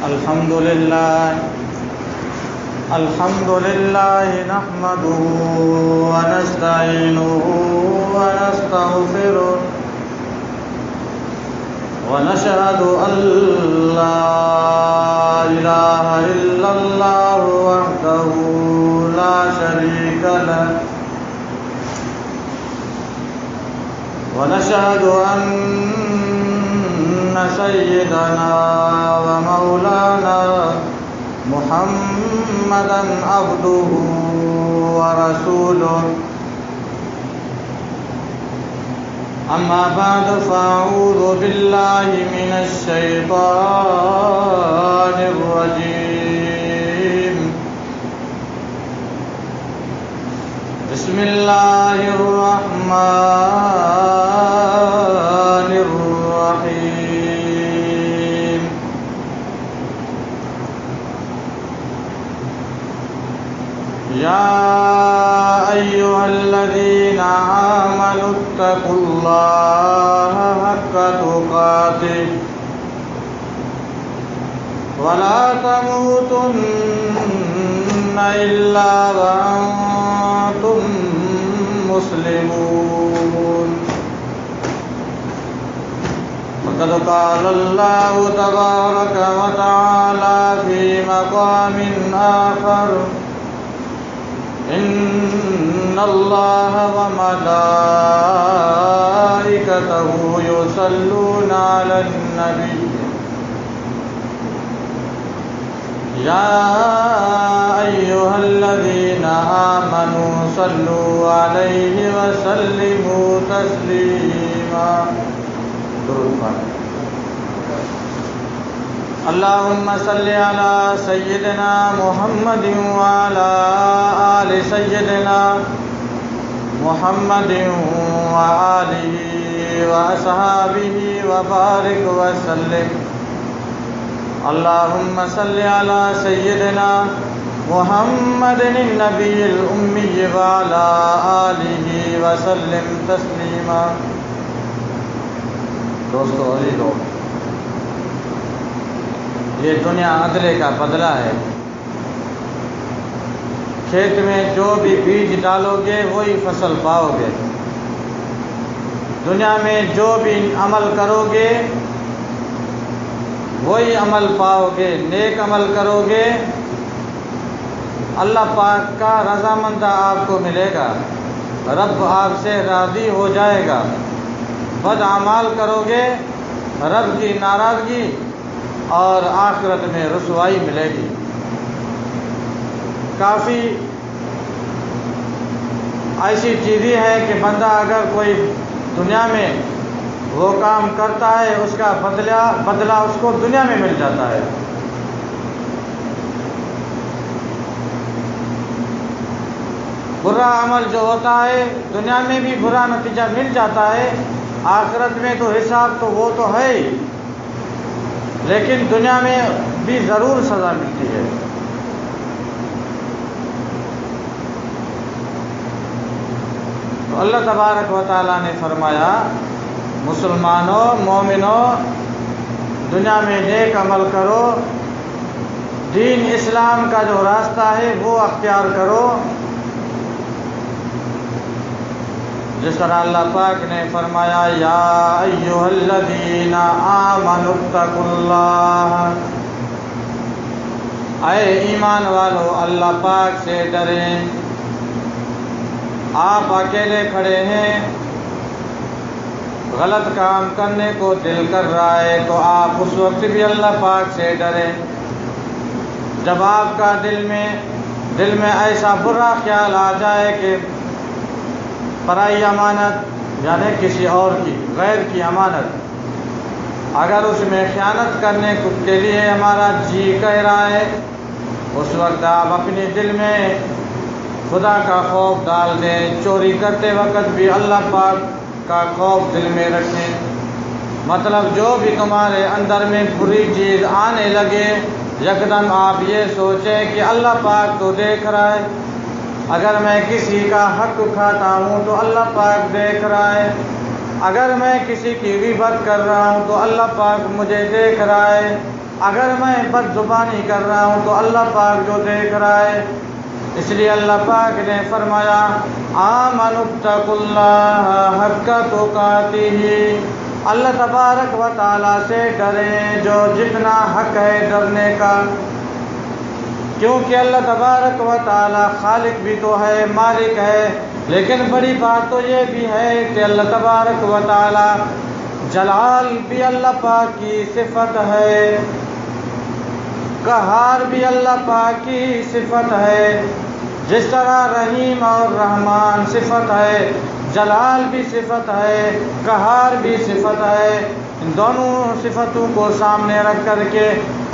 الحمد لله نحمده ونستعينه ونستغفره ونشهد أن لا إله إلا الله وحده لا شريك له ونشهد أن سيدنا ومولانا محمدا عبده ورسوله أما بعد فأعوذ بالله من الشيطان الرجيم بسم الله الرحمن الرحيم يا أيها الذين آمنوا اتقوا الله حق تقاته ولا تموتن إلا وأنتم مسلمون وقد قال الله تبارك وتعالى في مقام آخر إن الله وملائكته يصلون على النبي يا أيها الذين آمنوا صلوا عليه وسلموا تسليما اللهم صل على سيدنا محمد وعلى آل سيدنا محمد وآله وأصحابه وبارك وسلم اللهم صل على سيدنا محمد النبي الأمي وعلى آله وسلم تسليما دوستو عزیزو، یہ دنیا عدلے کا بدلہ ہے۔ کھیت میں جو بھی بیج ڈالو گے وہی فصل پاؤ گے۔ دنیا میں جو بھی عمل کرو گے وہی عمل پاؤ گے۔ نیک عمل کرو گے اللہ پاک کا رضامندہ آپ کو ملے گا، رب آپ سے راضی ہو جائے گا۔ بد اعمال کرو گے رب کی ناراضگی اور آخرت میں رسوائی ملے گی۔ کافی ایسی چیزیں ہیں کہ بندہ اگر کوئی دنیا میں وہ کام کرتا ہے اس کا بدلہ اس کو دنیا میں مل جاتا ہے۔ برا عمل جو ہوتا ہے دنیا میں بھی برا نتیجہ مل جاتا ہے، آخرت میں تو حساب تو وہ تو ہے ہی، لیکن دنیا میں بھی ضرور سزا ملتی ہے۔ تو اللہ تبارک و تعالیٰ نے فرمایا مسلمانوں، مومنوں، دنیا میں نیک عمل کرو، دین اسلام کا جو راستہ ہے وہ اختیار کرو۔ جس طرح اللہ پاک نے فرمایا یا ایھا الذین آمنوا اتقوا اللہ، اے ایمان والو اللہ پاک سے ڈریں۔ آپ اکیلے کھڑے ہیں، غلط کام کرنے کو دل کر رہا ہے تو آپ اس وقت بھی اللہ پاک سے ڈریں۔ جب آپ کا دل میں ایسا برا خیال آ جائے کہ پرائی امانت یعنی کسی اور کی، غیر کی امانت، اگر اس میں خیانت کرنے کے لیے ہمارا جی کہہ رہا ہے، اس وقت آپ اپنے دل میں خدا کا خوف ڈال دیں۔ چوری کرتے وقت بھی اللہ پاک کا خوف دل میں رکھیں۔ مطلب جو بھی تمہارے اندر میں بری چیز آنے لگے یکدم آپ یہ سوچیں کہ اللہ پاک تو دیکھ رہا ہے، اگر میں کسی کا حق کھاتا ہوں تو اللہ پاک دیکھ رہا ہے، اگر میں کسی کی غیبت کر رہا ہوں تو اللہ پاک مجھے دیکھ رہا ہے، اگر میں بد زبانی کر رہا ہوں تو اللہ پاک جو دیکھ رہا ہے۔ اس لیے اللہ پاک نے فرمایا آمنوا اتقوا اللہ حق تقاتہ، اللہ تبارک و تعالیٰ سے ڈریں جو جتنا حق ہے ڈرنے کا، کیونکہ اللہ تبارک و تعالیٰ خالق بھی تو ہے، مالک ہے، لیکن بڑی بات تو یہ بھی ہے کہ اللہ تبارک و تعالیٰ جلال بھی اللہ پاک کی صفت ہے، قہار بھی اللہ پاک کی صفت ہے، جس طرح رحیم اور رحمان صفت ہے، جلال بھی صفت ہے، قہار بھی صفت ہے۔ ان دونوں صفتوں کو سامنے رکھ کر کے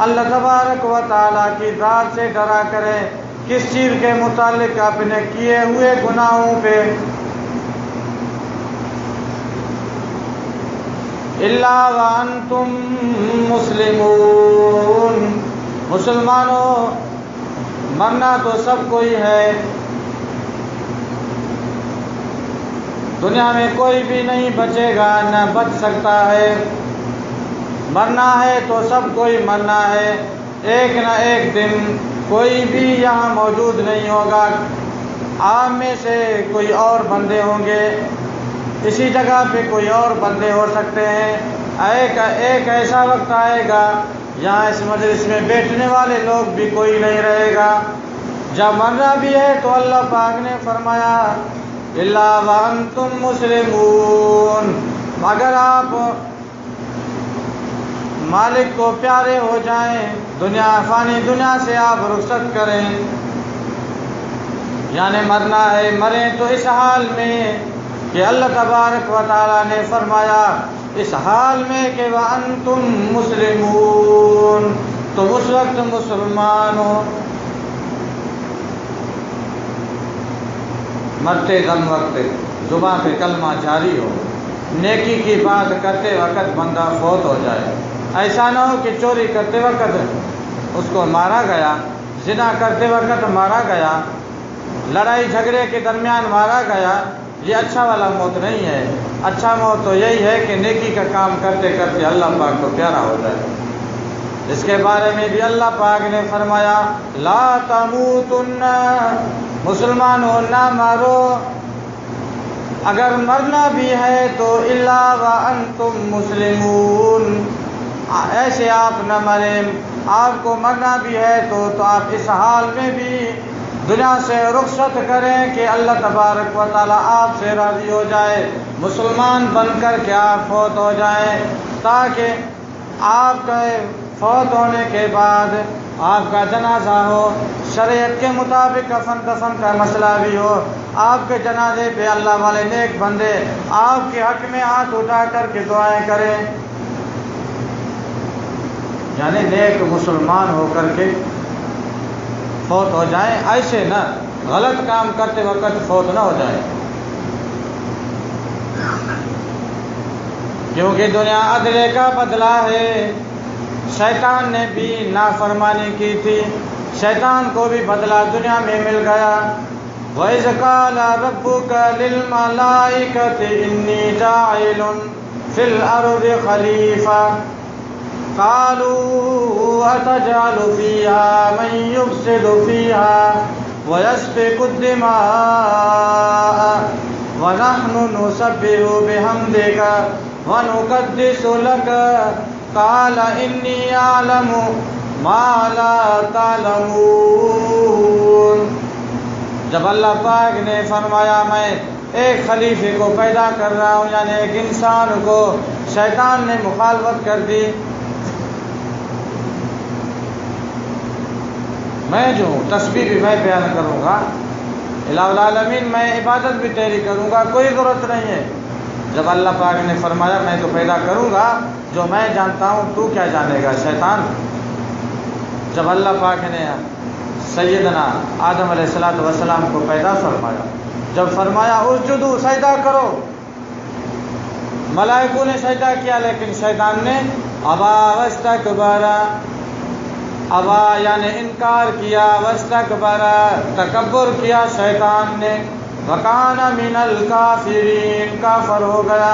اللہ تبارک و تعالیٰ کی ذات سے ڈرا کریں۔ کس چیز کے متعلق؟ اپنے کیے ہوئے گناہوں پہ۔ الا وانتم مسلمون، مسلمانوں مرنا تو سب کوئی ہے، دنیا میں کوئی بھی نہیں بچے گا نہ بچ سکتا ہے، مرنا ہے تو سب کوئی مرنا ہے، ایک نہ ایک دن کوئی بھی یہاں موجود نہیں ہوگا، آپ میں سے کوئی اور بندے ہوں گے، اسی جگہ پہ کوئی اور بندے ہو سکتے ہیں۔ ایک ایسا وقت آئے گا یہاں اس مجلس میں بیٹھنے والے لوگ بھی کوئی نہیں رہے گا۔ جب مرنا بھی ہے تو اللہ پاک نے فرمایا الا وانتم مسلمون، اگر آپ مالک کو پیارے ہو جائیں، فانی دنیا سے آپ رخصت کریں، یعنی مرنا ہے مریں تو اس حال میں کہ اللہ تبارک و تعالیٰ نے فرمایا اس حال میں کہ وانتم مسلمون، تو اس وقت مسلمان ہو، مرتے دم وقت زباں پہ کلمہ جاری ہو، نیکی کی بات کرتے وقت بندہ فوت ہو جائے، ایسا نہ ہو کہ چوری کرتے وقت اس کو مارا گیا، زنا کرتے وقت مارا گیا، لڑائی جھگڑے کے درمیان مارا گیا، یہ اچھا والا موت نہیں ہے۔ اچھا موت تو یہی ہے کہ نیکی کا کام کرتے کرتے اللہ پاک کو پیارا ہو جائے۔ اس کے بارے میں بھی اللہ پاک نے فرمایا لا تموتن، مسلمانوں نہ مارو، اگر مرنا بھی ہے تو الا وانتم مسلمون، ایسے آپ نہ مریں، آپ کو مرنا بھی ہے تو آپ اس حال میں بھی دنیا سے رخصت کریں کہ اللہ تبارک و تعالیٰ آپ سے راضی ہو جائے، مسلمان بن کر کے آپ فوت ہو جائیں، تاکہ آپ کے فوت ہونے کے بعد آپ کا جنازہ ہو، شریعت کے مطابق کفن دفن کا مسئلہ بھی ہو، آپ کے جنازے پہ اللہ والے نیک بندے آپ کے حق میں ہاتھ اٹھا کر کے دعائیں کریں، یعنی نیک مسلمان ہو کر کے فوت ہو جائیں، ایسے نہ غلط کام کرتے وقت فوت نہ ہو جائیں، کیونکہ دنیا عدلے کا بدلہ ہے۔ شیطان نے بھی نافرمانی کی تھی، شیطان کو بھی بدلہ دنیا میں مل گیا۔ وَإِذْ قَالَ رَبُّكَ لِلْمَلَائِكَةِ إِنِّي جَاعِلٌ فِي الْأَرْضِ خَلِيفَةً قالوا أتجعل فيها من يفسد فيها ويسفك الدماء ونحن نسبح بحمدك ونقدس لك قال إني أعلم ما لا تعلمون۔ جب اللہ پاک نے فرمایا میں ایک خلیفے کو پیدا کر رہا ہوں، یعنی ایک انسان کو، شیطان نے مخالفت کر دی، میں جو ہوں تسبیح بھی میں بیان کروں گا، الہ العالمین میں عبادت بھی تیری کروں گا، کوئی ضرورت نہیں ہے۔ جب اللہ پاک نے فرمایا میں تو پیدا کروں گا، جو میں جانتا ہوں تو کیا جانے گا شیطان۔ جب اللہ پاک نے سیدنا آدم علیہ السلام کو پیدا فرمایا، جب فرمایا اسجدوا سجدہ کرو، ملائکوں نے سجدہ کیا، لیکن شیطان نے ابا واستکبر، ابا یعنی انکار کیا، واستکبر تکبر کیا شیطان نے، وکان من الکافرین کافر ہو گیا۔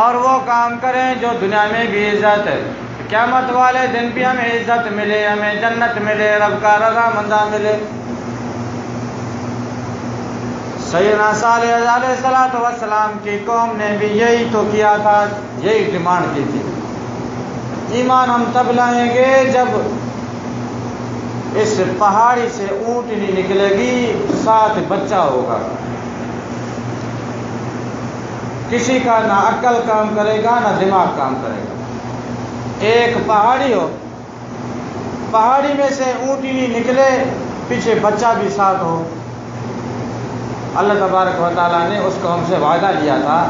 اور وہ کام کریں جو دنیا میں بھی عزت ہے، قیامت والے دن بھی ہمیں عزت ملے، ہمیں جنت ملے، رب کا رضامندی ملے۔ سیدنا صالح علیہ السلام کی قوم نے بھی یہی تو کیا تھا، یہی ڈیمانڈ کی تھی۔ ایمان ہم تب لائیں گے جب اس پہاڑی سے اونٹنی نکلے گی، ساتھ بچہ ہوگا، کسی کا نہ عقل کام کرے گا نہ دماغ کام کرے گا، ایک پہاڑی ہو، پہاڑی میں سے اونٹنی نکلے، پیچھے بچہ بھی ساتھ ہو۔ اللہ تبارک و تعالیٰ نے اس قوم سے وعدہ لیا تھا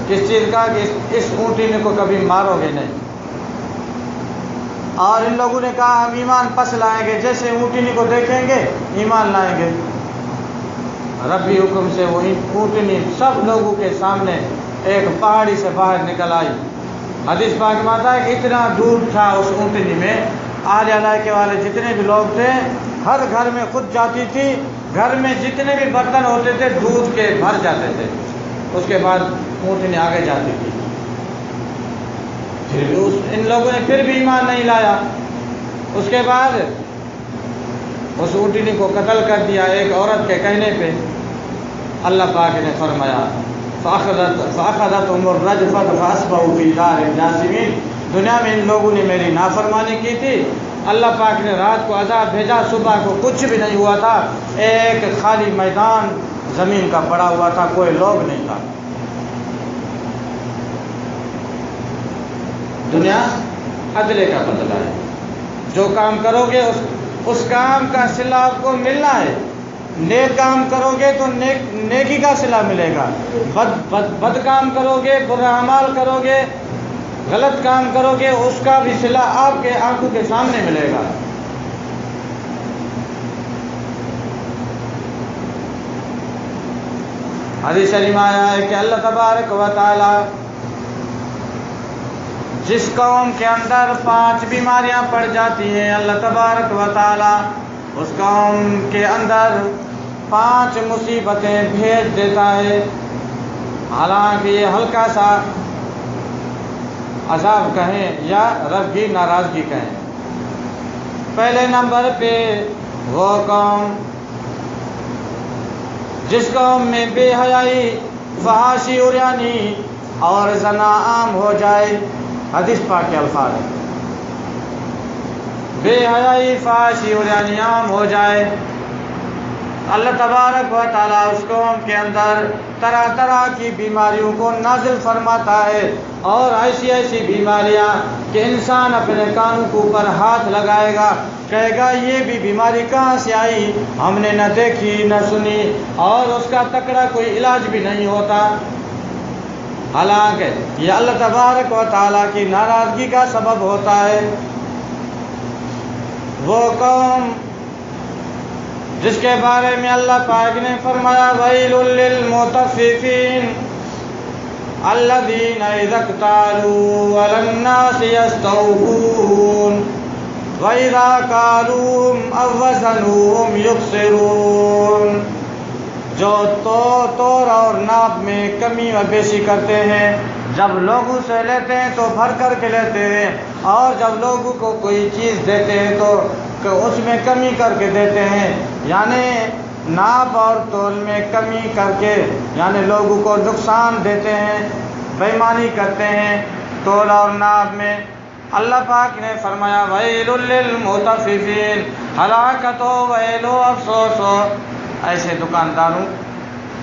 کس چیز کا، کہ اس اونٹنی کو کبھی مارو گے نہیں، اور ان لوگوں نے کہا ہم ایمان پس لائیں گے، جیسے اونٹنی کو دیکھیں گے ایمان لائیں گے۔ ربی حکم سے وہ اونٹنی سب لوگوں کے سامنے ایک پہاڑی سے باہر نکل آئی۔ حدیث پاک میں آتا ہے کہ اتنا دودھ تھا اس اونٹنی میں، اہل علاقے والے جتنے بھی لوگ تھے ہر گھر میں خود جاتی تھی، گھر میں جتنے بھی برتن ہوتے تھے دودھ کے بھر جاتے تھے، اس کے بعد اونٹنی آگے جاتی تھی۔ پھر ان لوگوں نے پھر بھی ایمان نہیں لایا، اس کے بعد اس اونٹنی کو قتل کر دیا ایک عورت کے کہنے پہ۔ اللہ پاک نے فرمایا فَأَخَذَتْهُمُ الرَّجْفَةُ فَأَصْبَحُوا فِي دَارِهِمْ جَاثِمِينَ۔ دنیا میں ان لوگوں نے میری نافرمانی کی تھی، اللہ پاک نے رات کو عذاب بھیجا، صبح کو کچھ بھی نہیں ہوا تھا، ایک خالی میدان زمین کا پڑا ہوا تھا، کوئی لوگ نہیں تھا۔ دنیا عدلے کا بدلہ ہے، جو کام کرو گے اس کام کا صلہ آپ کو ملنا ہے۔ نیک کام کرو گے تو نیکی کا صلہ ملے گا، بد کام کرو گے، برا اعمال کرو گے، غلط کام کرو گے، اس کا بھی صلہ آپ کے آنکھوں کے سامنے ملے گا۔ حدیث شریف میں آیا ہے کہ اللہ تبارک و تعالی جس قوم کے اندر 5 بیماریاں پڑ جاتی ہیں، اللہ تبارک و تعالی اس قوم کے اندر 5 مصیبتیں بھیج دیتا ہے، حالانکہ یہ ہلکا سا عذاب کہیں یا رب کی ناراضگی کہیں۔ پہلے نمبر پہ وہ قوم جس قوم میں بے حیائی، فحاشی، عریانی اور زنا عام ہو جائے۔ حدیث پاک کے الفاظ ہیں، بے حیائی، فحاشی، عریانی عام ہو جائے، اللہ تبارک و تعالیٰ اس قوم کے اندر طرح طرح کی بیماریوں کو نازل فرماتا ہے، اور ایسی ایسی بیماریاں کہ انسان اپنے کانوں کے اوپر ہاتھ لگائے گا، کہے گا یہ بھی بیماری کہاں سے آئی، ہم نے نہ دیکھی نہ سنی، اور اس کا تکڑا کوئی علاج بھی نہیں ہوتا۔ حالانکہ یہ اللہ تبارک و تعالیٰ کی ناراضگی کا سبب ہوتا ہے۔ وہ قوم جس کے بارے میں اللہ پاک نے فرمایا وَيْلٌ لِّلْمُطَفِّفِينَ الَّذِينَ إِذَا اكْتَالُوا عَلَى النَّاسِ يَسْتَوْفُونَ وَإِذَا كَالُوهُمْ أَو وَّزَنُوهُمْ يُخْسِرُونَ، جو تور اور ناپ میں کمی و بیشی کرتے ہیں، جب لوگوں سے لیتے ہیں تو بھر کر کے لیتے ہیں، اور جب لوگوں کو کوئی چیز دیتے ہیں تو اس میں کمی کر کے دیتے ہیں، یعنی ناپ اور تول میں کمی کر کے، یعنی لوگوں کو نقصان دیتے ہیں، بےایمانی کرتے ہیں تول اور ناپ میں۔ اللہ پاک نے فرمایا وَيْلٌ لِّلْمُطَفِّفِينَ، ہلاکت ہو، ویل ہو، افسوس ہو ایسے دکانداروں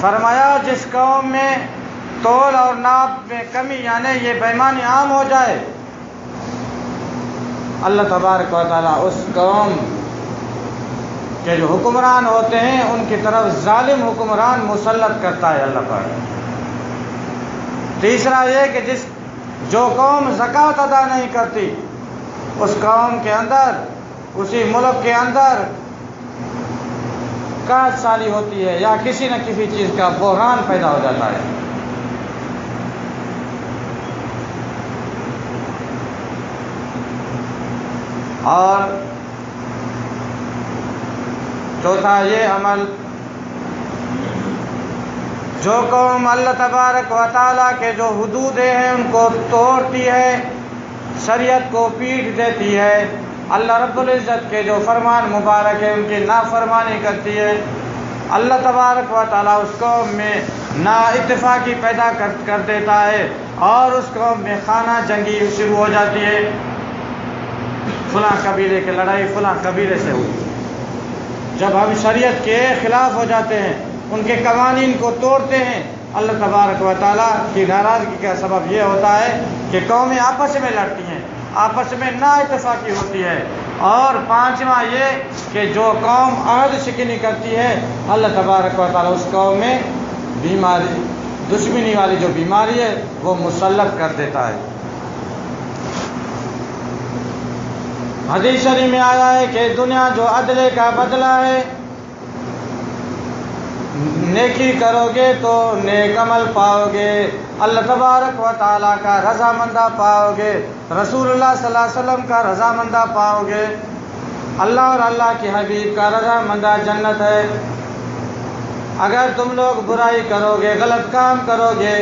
فرمایا جس قوم میں تول اور ناپ میں کمی، یعنی یہ بےایمانی عام ہو جائے، اللہ تبارک و تعالیٰ اس قوم کے جو حکمران ہوتے ہیں ان کی طرف ظالم حکمران مسلط کرتا ہے اللہ پاک۔ تیسرا یہ کہ جو قوم زکوٰۃ ادا نہیں کرتی، اس قوم کے اندر، اسی ملک کے اندر قحط سالی ہوتی ہے، یا کسی نہ کسی چیز کا بحران پیدا ہو جاتا ہے۔ اور چوتھا یہ عمل جو قوم اللہ تبارک و تعالیٰ کے جو حدود ہیں ان کو توڑتی ہے، شریعت کو پیٹ دیتی ہے، اللہ رب العزت کے جو فرمان مبارک ہے ان کی نافرمانی کرتی ہے، اللہ تبارک و تعالیٰ اس قوم میں نا اتفاقی پیدا کر دیتا ہے اور اس قوم میں خانہ جنگی شروع ہو جاتی ہے۔ فلاں قبیلے کی لڑائی فلاں قبیلے سے ہوئی۔ جب ہم شریعت کے خلاف ہو جاتے ہیں، ان کے قوانین کو توڑتے ہیں، اللہ تبارک و تعالیٰ کی ناراضگی کا سبب یہ ہوتا ہے کہ قومیں آپس میں لڑتی ہیں، آپس میں نا اتفاقی ہوتی ہے۔ اور پانچواں یہ کہ جو قوم عہد شکنی کرتی ہے، اللہ تبارک و تعالیٰ اس قوم میں بیماری، دشمنی والی جو بیماری ہے وہ مسلط کر دیتا ہے۔ حدیث شریف میں آیا ہے کہ دنیا جو عدلے کا بدلہ ہے، نیکی کرو گے تو نیک عمل پاؤ گے، اللہ تبارک و تعالیٰ کا رضامندہ پاؤ گے، رسول اللہ صلی اللہ علیہ وسلم کا رضامندہ پاؤ گے، اللہ اور اللہ کے حبیب کا رضامندہ جنت ہے۔ اگر تم لوگ برائی کرو گے، غلط کام کرو گے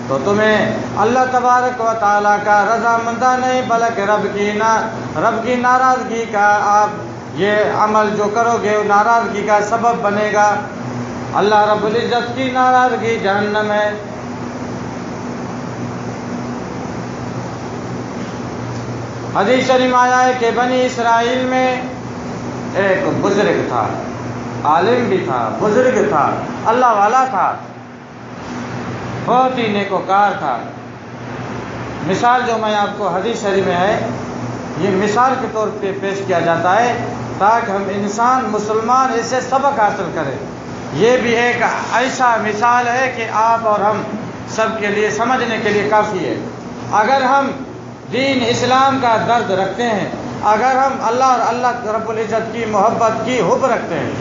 تو تمہیں اللہ تبارک و تعالیٰ کا رضامندہ نہیں بلکہ رب کی ناراضگی کا آپ یہ عمل جو کرو گے وہ ناراضگی کا سبب بنے گا۔ اللہ رب العزت کی ناراضگی جہنم ہے۔ حدیث شریف آیا ہے کہ بنی اسرائیل میں ایک بزرگ تھا، عالم بھی تھا، بزرگ تھا، اللہ والا تھا، بہت ہی نیکوکار تھا۔ مثال جو میں آپ کو حدیث شریف میں ہے یہ مثال کے طور پہ پیش کیا جاتا ہے تاکہ ہم انسان مسلمان اس سے سبق حاصل کریں۔ یہ بھی ایک ایسا مثال ہے کہ آپ اور ہم سب کے لیے سمجھنے کے لیے کافی ہے۔ اگر ہم دین اسلام کا درد رکھتے ہیں، اگر ہم اللہ اور اللہ رب العزت کی محبت کی حب رکھتے ہیں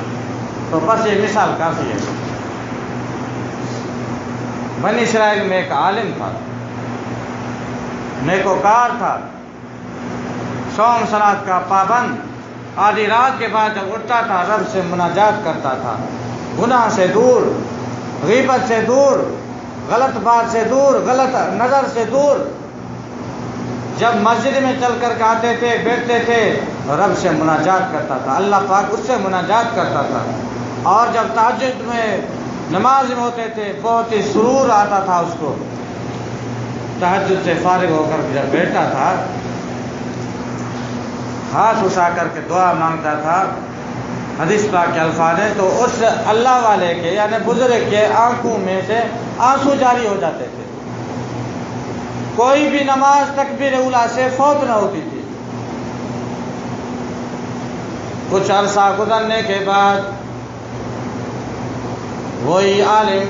تو بس یہ مثال کافی ہے۔ بنی اسرائیل میں ایک عالم تھا، نیکوکار تھا، صوم صلات کا پابند، آدھی رات کے بعد جب اٹھتا تھا رب سے مناجات کرتا تھا، گناہ سے دور، غیبت سے دور، غلط بات سے دور، غلط نظر سے دور۔ جب مسجد میں چل کر کے آتے تھے، بیٹھتے تھے، رب سے مناجات کرتا تھا، اللہ پاک اس سے مناجات کرتا تھا۔ اور جب تہجد میں نماز میں ہوتے تھے بہت ہی سرور آتا تھا اس کو۔ تہجد سے فارغ ہو کر جب بیٹھتا تھا ہاتھ اٹھا کر کے دعا مانگتا تھا، حدیث پاک کے الفاظ ہیں، تو اس اللہ والے کے یعنی بزرگ کے آنکھوں میں سے آنسو جاری ہو جاتے تھے۔ کوئی بھی نماز تکبیر اولیٰ سے فوت نہ ہوتی تھی۔ کچھ عرصہ گزرنے کے بعد وہی عالم،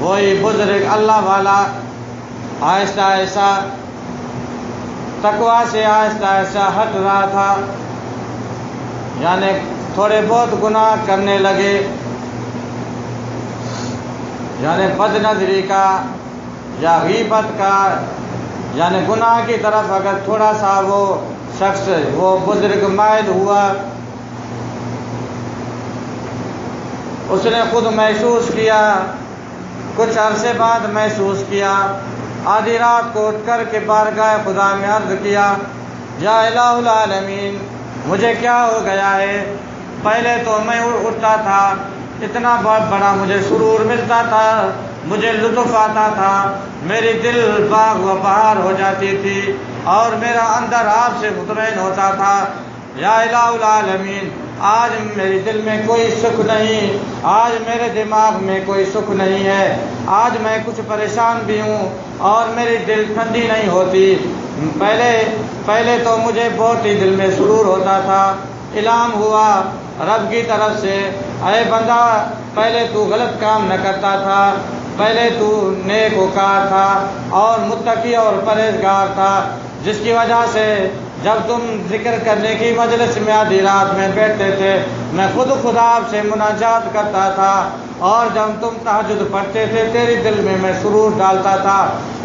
وہی بزرگ اللہ والا آہستہ آہستہ تقویٰ سے آہستہ آہستہ ہٹ رہا تھا، یعنی تھوڑے بہت گناہ کرنے لگے، یعنی بد نظری کا یا غیبت کا، یعنی گناہ کی طرف اگر تھوڑا سا وہ شخص وہ بزرگ مائل ہوا، اس نے خود محسوس کیا، کچھ عرصے بعد محسوس کیا، آدھی رات کو اٹھ کر کے بارگاہ خدا میں عرض کیا، یا الہ العالمین مجھے کیا ہو گیا ہے؟ پہلے تو میں اٹھتا تھا، اتنا بہت بڑا مجھے سرور ملتا تھا، مجھے لطف آتا تھا، میری دل باغ و بہار ہو جاتی تھی اور میرا اندر آپ سے مطمئن ہوتا تھا۔ یا الہ العالمین آج میرے دل میں کوئی سکھ نہیں، آج میرے دماغ میں کوئی سکھ نہیں ہے، آج میں کچھ پریشان بھی ہوں اور میری دل ٹھنڈی نہیں ہوتی۔ پہلے تو مجھے بہت ہی دل میں سرور ہوتا تھا۔ اعلان ہوا رب کی طرف سے، اے بندہ پہلے تو غلط کام نہ کرتا تھا، پہلے تو نیک وکار تھا اور متقی اور پرہیزگار تھا، جس کی وجہ سے جب تم ذکر کرنے کی مجلس میں آدھی رات میں بیٹھتے تھے میں خود آپ سے مناجات کرتا تھا، اور جب تم تہجد پڑھتے تھے تیری دل میں سرور ڈالتا تھا،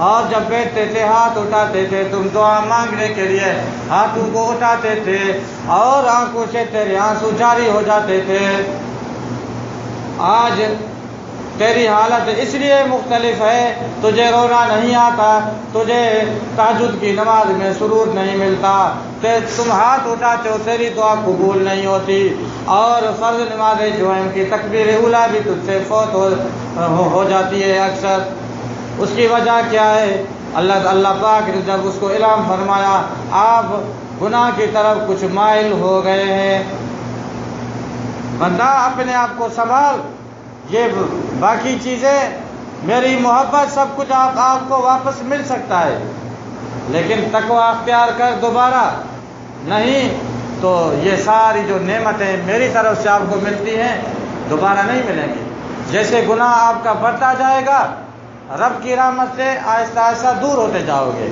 اور جب بیٹھتے تھے ہاتھ اٹھاتے تھے تم دعا مانگنے کے لیے ہاتھوں کو اٹھاتے تھے اور آنکھوں سے تیرے آنسو جاری ہو جاتے تھے۔ تیری حالت اس لیے مختلف ہے، تجھے رونا نہیں آتا، تجھے تہجد کی نماز میں سرور نہیں ملتا، تم ہاتھ اٹھاتے ہو تیری دعا قبول نہیں ہوتی، اور فرض نماز جوہم کی تکبیر اولیٰ بھی تجھ سے فوت ہو جاتی ہے اکثر۔ اس کی وجہ کیا ہے؟ اللہ پاک نے جب اس کو اعلان فرمایا آپ گناہ کی طرف کچھ مائل ہو گئے ہیں، بندہ اپنے آپ کو سنبھال، یہ باقی چیزیں میری محبت سب کچھ آپ کو واپس مل سکتا ہے، لیکن تقوی اختیار کر دوبارہ نہیں تو یہ ساری جو نعمتیں میری طرف سے آپ کو ملتی ہیں دوبارہ نہیں ملیں گی۔ جیسے گناہ آپ کا بڑھتا جائے گا رب کی رحمت سے آہستہ آہستہ دور ہوتے جاؤ گے۔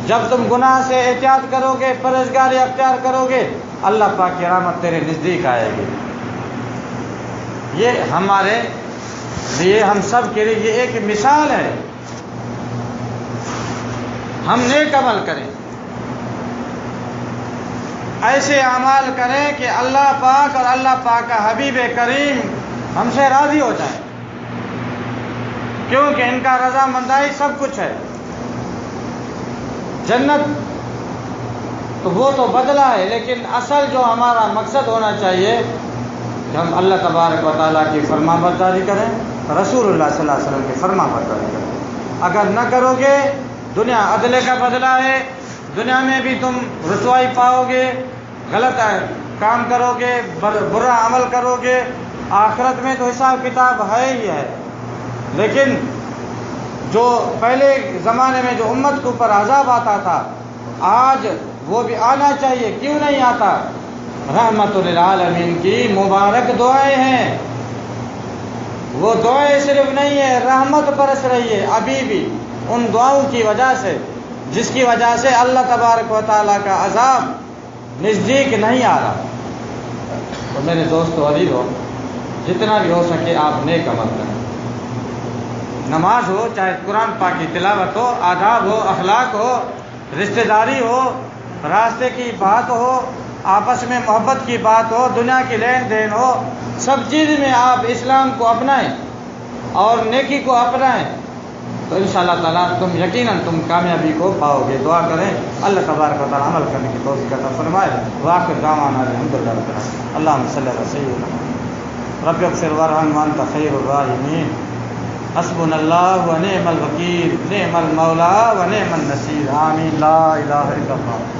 جب تم گناہ سے احتیاط کرو گے، پرہیزگاری اختیار کرو گے، اللہ پاک کی رحمت تیرے نزدیک آئے گی۔ یہ ہمارے لیے، ہم سب کے لیے یہ ایک مثال ہے۔ ہم نیک عمل کریں، ایسے اعمال کریں کہ اللہ پاک اور اللہ پاک کا حبیب کریم ہم سے راضی ہو جائیں، کیونکہ ان کا رضامندی سب کچھ ہے۔ جنت تو وہ تو بدلہ ہے، لیکن اصل جو ہمارا مقصد ہونا چاہیے کہ ہم اللہ تبارک و تعالیٰ کی فرما برداری کریں، رسول اللہ صلی اللہ علیہ وسلم کی فرما برداری کریں۔ اگر نہ کرو گے، دنیا عدلے کا بدلہ ہے، دنیا میں بھی تم رسوائی پاؤ گے، غلط کام کرو گے، برا عمل کرو گے، آخرت میں تو حساب کتاب ہے ہی ہے۔ لیکن جو پہلے زمانے میں جو امت کے اوپر عذاب آتا تھا، آج وہ بھی آنا چاہیے، کیوں نہیں آتا؟ رحمت للعالمین کی مبارک دعائیں ہیں، وہ دعائیں صرف نہیں ہے، رحمت برس رہی ہے ابھی بھی ان دعاؤں کی وجہ سے، جس کی وجہ سے اللہ تبارک و تعالیٰ کا عذاب نزدیک نہیں آ رہا۔ تو میرے دوستو عزیزو، جتنا بھی ہو سکے آپ نیک عمل کریں، نماز ہو، چاہے قرآن پاک کی تلاوت ہو، آداب ہو، اخلاق ہو، رشتہ داری ہو، راستے کی بات ہو، آپس میں محبت کی بات ہو، دنیا کی لین دین ہو، سب چیز میں آپ اسلام کو اپنائیں اور نیکی کو اپنائیں، تو انشاءاللہ تعالیٰ تم یقیناً تم کامیابی کو پاؤ گے۔ دعا کریں اللہ تبارک و تعالیٰ عمل کرنے کی توفیق عطا فرمائے۔ وآخر دعوانا الحمدللہ رب العالمین۔ اللہم صلی علی سیدنا رب اغفر وارحم وانت خیر الراحمین۔ حسبنا اللہ ونعم الوکیل، نعم المولا ونعم النصیر، آمین۔ لا الہ الا اللہ۔